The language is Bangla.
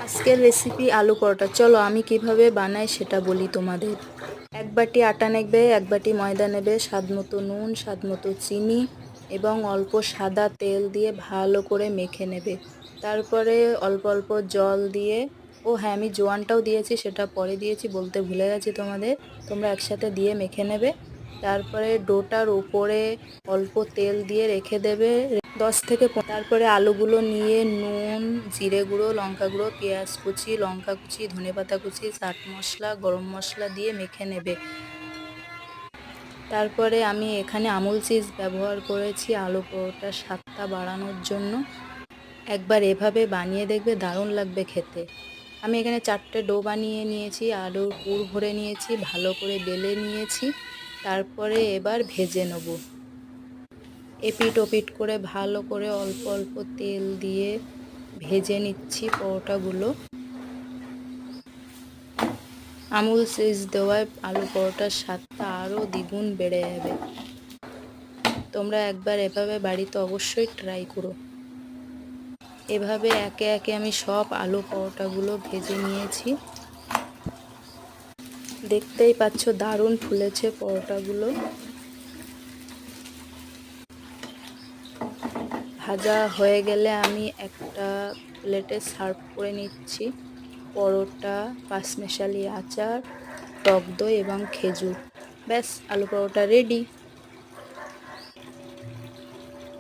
আজকের রেসিপি আলু পরোটা। চলো আমি কিভাবে বানাই সেটা বলি তোমাদের। এক বাটি আটা নেবে, এক বাটি ময়দা নেবে, স্বাদ মতো নুন, স্বাদ মতো চিনি এবং অল্প সাদা তেল দিয়ে ভালো করে মেখে নেবে। তারপরে অল্প অল্প জল দিয়ে, ও হ্যাঁ আমি জোয়ানটাও দিয়েছি, সেটা পরে দিয়েছি বলতে ভুলে গেছি তোমাদের। তোমরা একসাথে দিয়ে মেখে নেবে। তারপরে ডোটার উপরে অল্প তেল দিয়ে রেখে দেবে 10 থেকে 15। তারপরে আলুগুলো নিয়ে নুন, জিরে গুঁড়ো, লঙ্কা গুঁড়ো, পেঁয়াজ কুচি, লঙ্কা কুচি, ধনেপাতা কুচি, চাট মশলা, গরম মশলা দিয়ে মেখে নেবে। তারপরে আমি এখানে আমুল চিজ ব্যবহার করেছি আলু পরোটার স্বাদটা বাড়ানোর জন্য। একবার এভাবে বানিয়ে দেখবে, দারুণ লাগবে খেতে। আমি এখানে 4টে ডো বানিয়ে নিয়েছি, আলুর পুর ভরে নিয়েছি, ভালো করে বেলে নিয়েছি। তারপরে এবার ভেজে নেব। এপিট ওপিট করে ভালো করে অল্প অল্প তেল দিয়ে ভেজে নিচ্ছি পরোটাগুলো। আমুল চিজ দেওয়ায় আলু পরোটার স্বাদটা আরও দ্বিগুণ বেড়ে যাবে। তোমরা একবার এভাবে বাড়িতে অবশ্যই ট্রাই করো। এভাবে একে একে আমি সব আলু পরোটাগুলো ভেজে নিয়েছি। দেখতেই পাচ্ছ দারুণ ফুলেছে পরোটাগুলো। ভাজা হয়ে গেলে আমি একটা প্লেটে সার্ভ করে নিচ্ছি। পরোটা, পাঁচমেশালি আচার, টক দই এবং খেজুর। ব্যাস, আলু পরোটা রেডি।